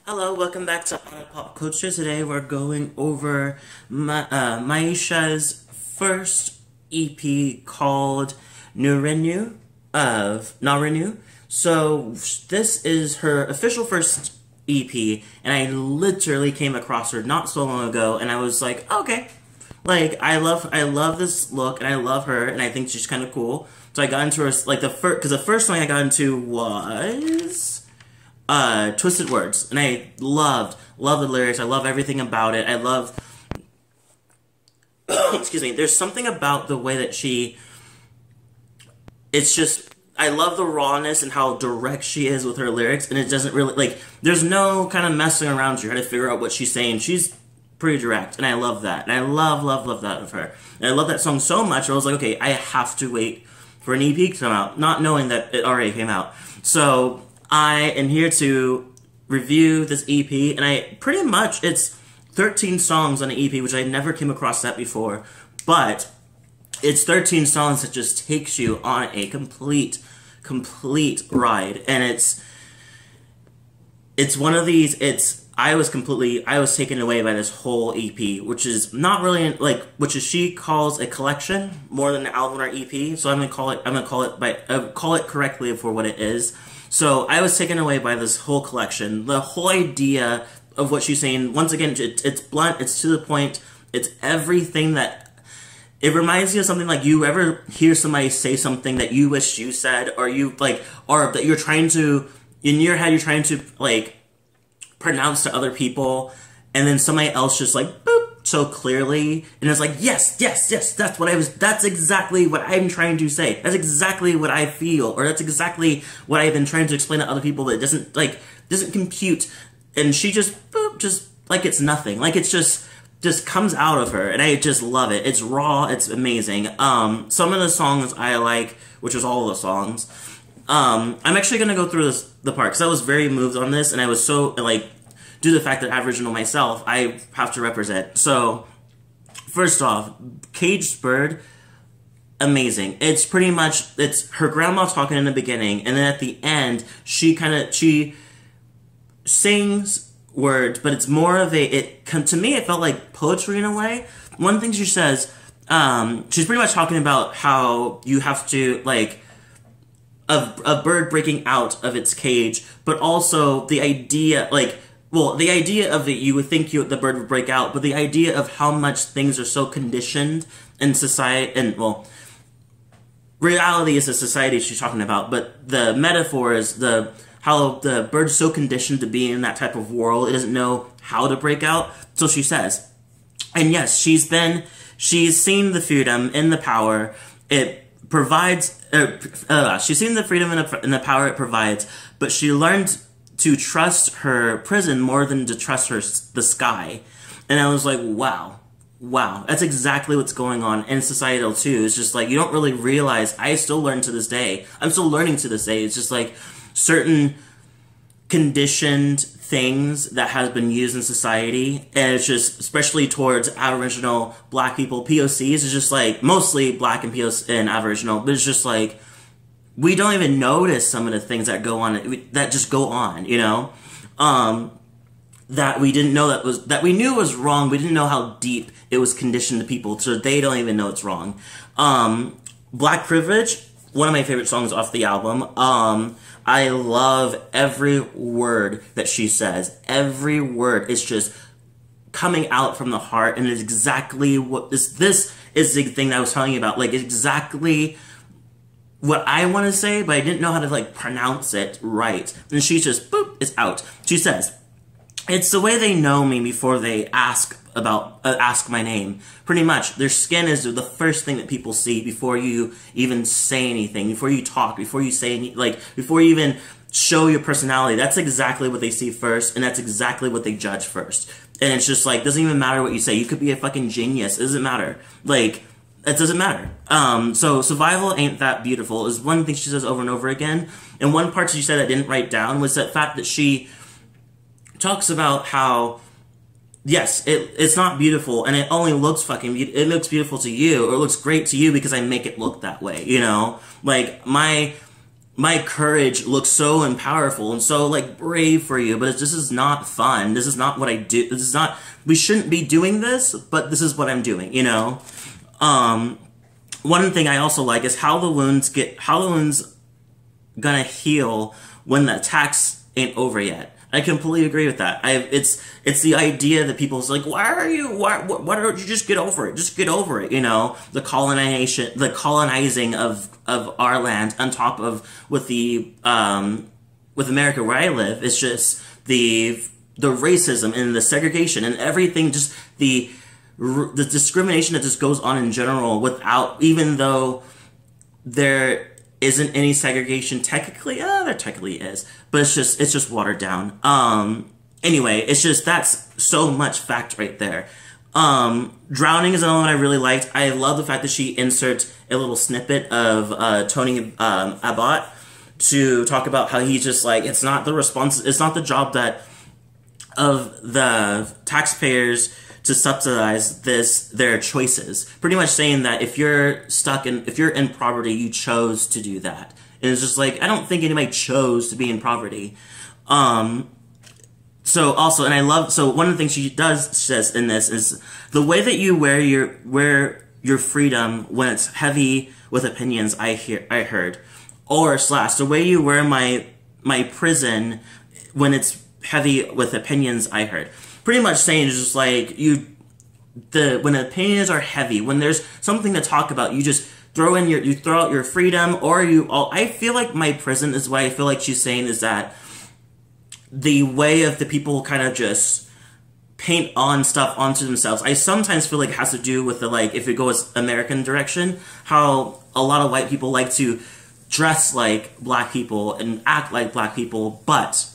Hello, welcome back to Pop Culture. Today we're going over Miiesha's first EP called Nyaaringu. So this is her official first EP, and I literally came across her not so long ago, and I was like, okay, like I love this look, and I love her, and I think she's kind of cool. So I got into her like because the first song I got into was Twisted Words, and I love the lyrics. I love everything about it. I love excuse me, there's something about the way that it's just, I love the rawness and how direct she is with her lyrics, and it doesn't really, like, there's no kind of messing around trying to figure out what she's saying. She's pretty direct, and I love that, and I love that of her. And I love that song so much, I was like, okay, I have to wait for an EP to come out, not knowing that it already came out. So I am here to review this EP, and it's 13 songs on an EP, which I never came across that before, but it's 13 songs that just takes you on a complete ride, and it's one of these, I was taken away by this whole EP, which is not really, which is she calls a collection more than an album or EP, so I'm gonna call it correctly for what it is. So I was taken away by this whole collection. The whole idea of what she's saying, once again, it's blunt, it's to the point, it's everything that, it reminds me of something like you ever hear somebody say something that you wish you said, or or that you're trying to, in your head, you're trying to, pronounce to other people, and then somebody else just, boop, so clearly, and it's like, yes, that's exactly what I'm trying to say. That's exactly what I feel, or that's exactly what I've been trying to explain to other people, that doesn't compute, and she just, boop, just, it's nothing. It's just comes out of her, and I just love it. It's raw, it's amazing. Some of the songs I like, which is all the songs, I'm actually gonna go through the part, because I was very moved on this, and I was so, due to the fact that I'm Aboriginal myself, I have to represent. So, first off, Caged Bird, amazing. It's pretty much, it's her grandma talking in the beginning, and then at the end, she sings words, but it's more of to me, it felt like poetry in a way. One thing she says, she's pretty much talking about how you have to, a bird breaking out of its cage, but also the idea, the idea of it, you would think the bird would break out, but the idea of how much things are so conditioned in society, and, reality is the society she's talking about, but the metaphor is how the bird's so conditioned to be in that type of world, it doesn't know how to break out, so she says. And yes, she's seen the freedom and the power it provides, she's seen the freedom and the power it provides, but she learned to trust her prison more than to trust the sky. And I was like, wow, that's exactly what's going on in societal too. It's just you don't really realize, I'm still learning to this day, it's just certain conditioned things that has been used in society, and it's just, especially towards Aboriginal Black people, POCs, it's just mostly Black and POC and Aboriginal, but it's just we don't even notice some of the things that go on, that just go on, that we didn't know that we knew was wrong, we didn't know how deep it was conditioned to people, so they don't even know it's wrong. Black Privilege, one of my favorite songs off the album. I love every word that she says. Every word is just coming out from the heart, and it's exactly what this is the thing that I was telling you about. It's exactly what I want to say, but I didn't know how to pronounce it right. And she just, boop, it's out. She says, it's the way they know me before they ask my name. Pretty much, their skin is the first thing that people see before you even say anything, before you talk, before you say before you even show your personality. That's exactly what they see first, and that's exactly what they judge first. And it's just doesn't even matter what you say. You could be a fucking genius. It doesn't matter. It doesn't matter. So survival ain't that beautiful is one thing she says over and over again. And one part she said I didn't write down was that fact that she talks about how, yes, it's not beautiful, and it only looks it looks beautiful to you, or it looks great to you because I make it look that way, my courage looks so and powerful and so like brave for you, but this is not fun. This is not what I do. This is not, we shouldn't be doing this, but this is what I'm doing, you know? One thing I also like is how the wounds gonna heal when the attacks ain't over yet. I completely agree with that. It's the idea that people's like, why don't you just get over it? Just get over it, you know? The colonizing of our land on top of with America where I live, it's just the racism and the segregation and everything, just the discrimination that just goes on in general without, even though there isn't any segregation technically. There technically is, but it's just watered down. Anyway, it's just, that's so much fact right there. Drowning is another one I really liked. I love the fact that she inserts a little snippet of Tony Abbott to talk about how he's just like, it's not the job of the taxpayers to subsidize their choices. Pretty much saying that if you're in poverty, you chose to do that. And it's just like, I don't think anybody chose to be in poverty. So also, and I love, so one of the things she says in this is the way that you wear your freedom when it's heavy with opinions, I heard. Or / the way you wear my prison when it's heavy with opinions, I heard. Pretty much saying is just like, when opinions are heavy, when there's something to talk about, you just throw out your freedom, or I feel like my prison is what I feel like she's saying is that the way of the people kind of just paint on stuff onto themselves. I sometimes feel like it has to do with the, like, if it goes American direction, how a lot of white people like to dress like black people and act like black people, but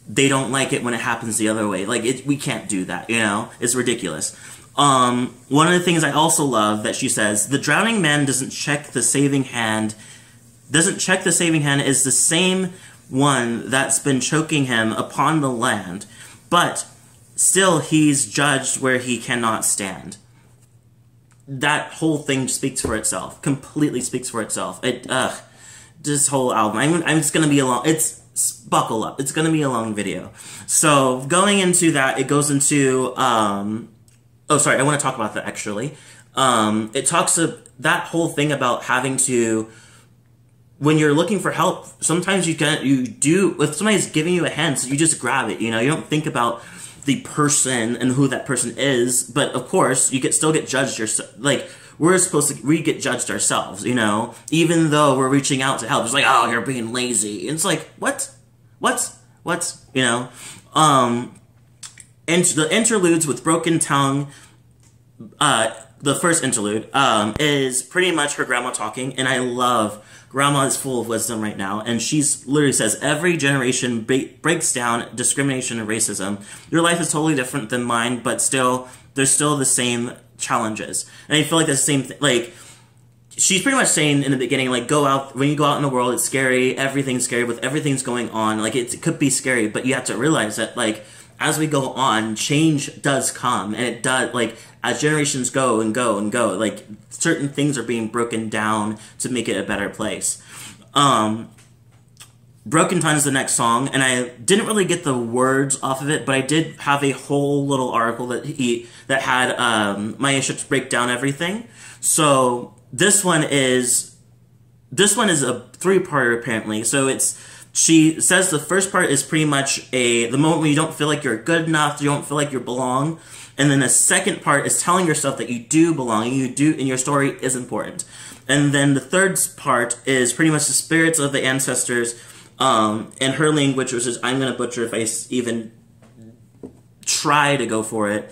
they don't like it when it happens the other way. Like, we can't do that, you know? It's ridiculous. One of the things I also love that she says, the drowning man doesn't check the saving hand is the same one that's been choking him upon the land, but still he's judged where he cannot stand. That whole thing speaks for itself. Completely speaks for itself. This whole album. I'm just gonna be buckle up. It's gonna be a long video. So going into that, it goes into oh, sorry, I want to talk about that actually. It talks of that whole thing about having to, when you're looking for help, sometimes you do, if somebody's giving you a hand, so you just grab it, you know, you don't think about the person and who that person is, but of course, you still get judged yourself, like, we get judged ourselves, you know, even though we're reaching out to help. It's like, oh, you're being lazy. And it's like, what, you know? And the interludes with Broken Tongue, the first interlude, is pretty much her grandma talking, and I love, grandma is full of wisdom right now, and she's literally says, every generation breaks down discrimination and racism. Your life is totally different than mine, but still, there's still the same challenges. And I feel like the same thing, like, she's pretty much saying in the beginning, like, when you go out in the world, it's scary, everything's scary, with everything's going on, like, it could be scary, but you have to realize that, like, as we go on, change does come, and it does, like, as generations go and go and go, like, certain things are being broken down to make it a better place. Broken Tongue is the next song, and I didn't really get the words off of it, but I did have a whole little article that had Miiesha break down everything. So this one is a 3-parter apparently. So she says the first part is pretty much the moment when you don't feel like you're good enough, you don't feel like you belong, and then the second part is telling yourself that you do belong, and your story is important. And then the third part is pretty much the spirits of the ancestors. In her language, which is, I'm going to butcher if I even try to go for it,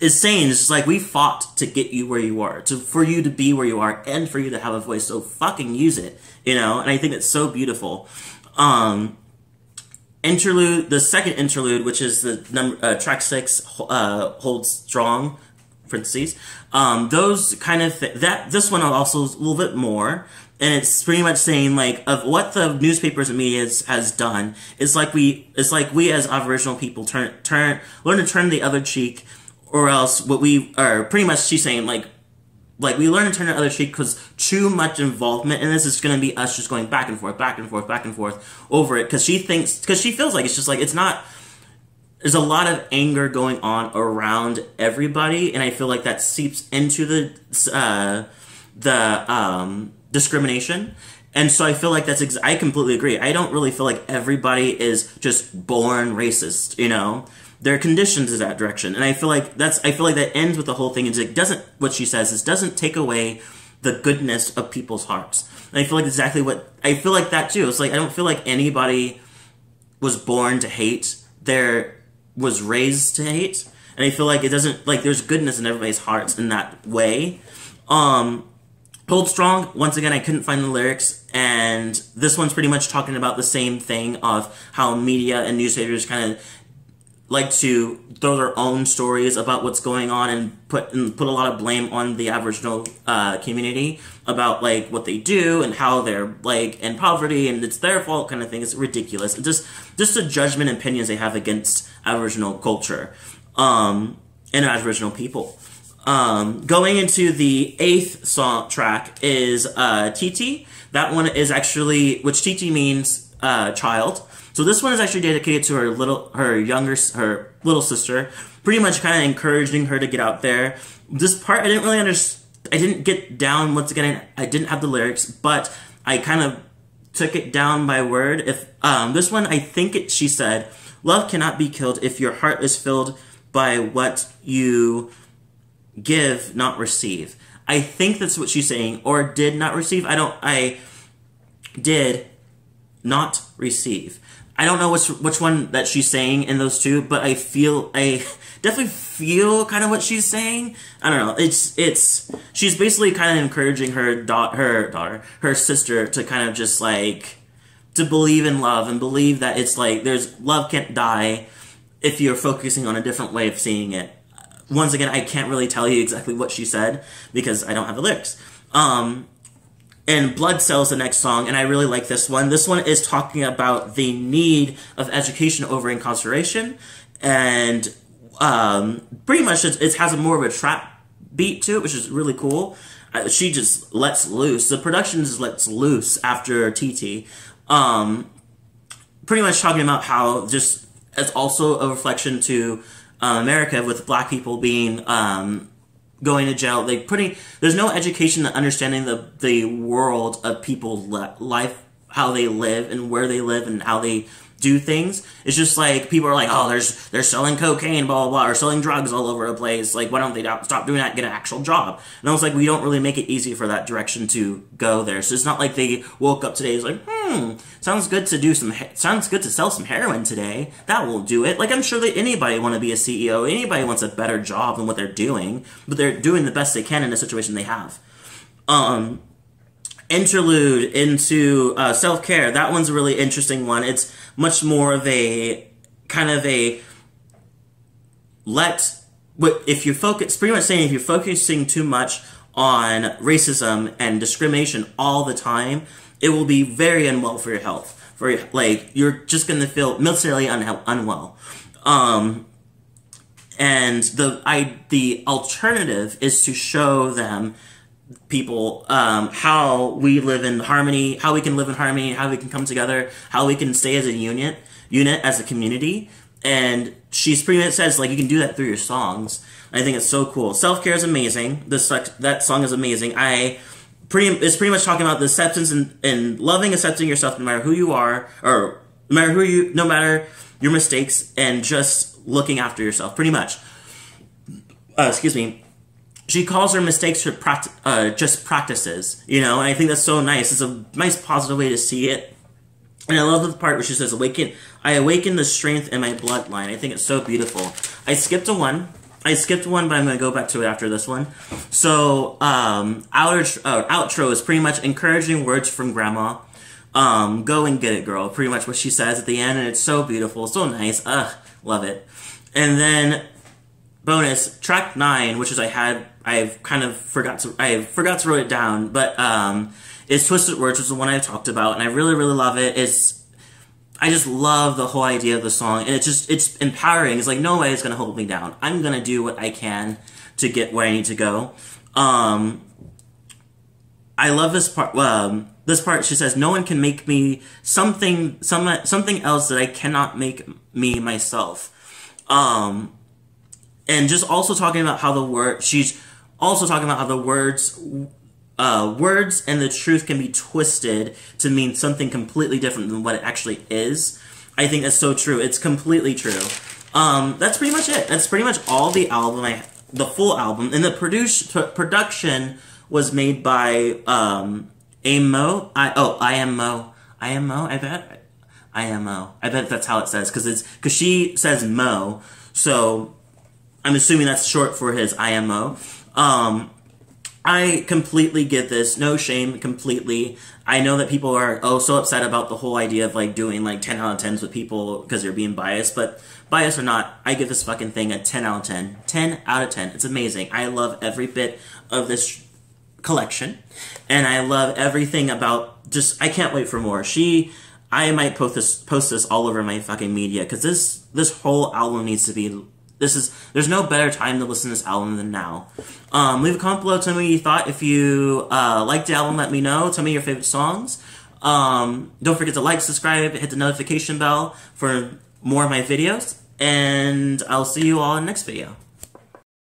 is saying, it's just like, we fought to get you where you are, for you to be where you are, and for you to have a voice, so fucking use it, you know, and I think it's so beautiful. Interlude, the second interlude, which is the track 6, Hold Strong, parentheses, those kind of, this one also is a little bit more. And it's pretty much saying, like, of what the newspapers and media has done. It's like we as Aboriginal people learn to turn the other cheek, or else what we are, pretty much she's saying, like, like, we learn to turn the other cheek because too much involvement in this is going to be us just going back and forth, back and forth, back and forth over it. Because she feels like it's just like, it's not, there's a lot of anger going on around everybody. And I feel like that seeps into the discrimination. And so I feel like I completely agree. I don't really feel like everybody is just born racist, you know? They're conditioned to that direction. And I feel like that ends with the whole thing. It doesn't, what she says is, doesn't take away the goodness of people's hearts. And I feel like I feel like that too. It's like, I don't feel like anybody was born to hate. Was raised to hate. And I feel like it doesn't, like, there's goodness in everybody's hearts in that way. Hold Strong, once again, I couldn't find the lyrics, and this one's pretty much talking about the same thing of how media and newspapers kind of like to throw their own stories about what's going on and put a lot of blame on the Aboriginal community about, like, what they do and how they're, like, in poverty and it's their fault kind of thing. It's ridiculous. It's just the judgment and opinions they have against Aboriginal culture and Aboriginal people. Going into the 8th track is Titi. That one is actually, which Titi means child. So this one is actually dedicated to her little sister, pretty much kind of encouraging her to get out there. This part I didn't really understand. I didn't get down, once again, I didn't have the lyrics, but I kind of took it down by word. If this one, I think she said, "Love cannot be killed if your heart is filled by what you give, not receive." I think that's what she's saying, or did not receive. I did not receive. I don't know which one that she's saying in those two, but I definitely feel kind of what she's saying. I don't know. She's basically kind of encouraging her sister to kind of just, like, to believe in love and believe that it's like, love can't die if you're focusing on a different way of seeing it. Once again, I can't really tell you exactly what she said because I don't have the lyrics. And Blood Cells, the next song, and I really like this one. This one is talking about the need of education over incarceration, and pretty much it has more of a trap beat to it, which is really cool. She just lets loose. The production just lets loose after TT. Pretty much talking about how just it's also a reflection to America with black people being going to jail. There's no education and understanding the world of people's life, how they live and where they live and how they do things. It's just like, people are like, oh, they're selling cocaine, blah, blah, blah, or selling drugs all over the place. Like, why don't they stop doing that and get an actual job? And I was like, we don't really make it easy for that direction to go there. So it's not like they woke up today and was like, sounds good to sell some heroin today. That will do it. Like, I'm sure that anybody want to be a CEO, anybody wants a better job than what they're doing, but they're doing the best they can in the situation they have. Interlude into self-care. That one's a really interesting one. It's much more of a kind of a if you're focusing too much on racism and discrimination all the time, it will be very unwell for your health. You're just going to feel militarily unwell. And the alternative is to show them people how we live in harmony, how we can live in harmony, how we can come together, how we can stay as a unit as a community. And she's pretty much says, like, you can do that through your songs. I think it's so cool. Self-care is amazing. That song is amazing. It's pretty much talking about the acceptance and loving, accepting yourself no matter who you are, or no matter your mistakes, and just looking after yourself, pretty much. Excuse me. She calls her mistakes just practices, you know, and I think that's so nice. It's a nice positive way to see it. And I love the part where she says, I awaken the strength in my bloodline. I think it's so beautiful. I skipped one, but I'm going to go back to it after this one. So, outro is pretty much encouraging words from Grandma. Go and get it, girl. Pretty much what she says at the end, and it's so beautiful, so nice. Love it. And then, bonus, track 9, which is I forgot to write it down, but is Twisted Words, which is the one I talked about, and I really, really love it. I just love the whole idea of the song, and it's empowering. It's like, nobody's gonna hold me down. I'm gonna do what I can to get where I need to go. I love this part. This part, she says, "No one can make me something else that I cannot make me myself." And just also talking about how she's also talking about how the words and the truth can be twisted to mean something completely different than what it actually is. I think that's so true. It's completely true. That's pretty much it. That's pretty much all the album, the full album. And the production was made by Mo. I am Mo. I bet that's how it says, because she says Mo. So I'm assuming that's short for his IMO. I completely get this. No shame, completely. I know that people are so upset about the whole idea of like doing like 10 out of 10s with people because they're being biased, but biased or not, I give this fucking thing a 10 out of 10. 10 out of 10. It's amazing. I love every bit of this collection, and I love everything about I can't wait for more. I might post this all over my fucking media, because this whole album needs to be. There's no better time to listen to this album than now. Leave a comment below, tell me what you thought. If you liked the album, let me know. Tell me your favorite songs. Don't forget to like, subscribe, hit the notification bell for more of my videos. And I'll see you all in the next video.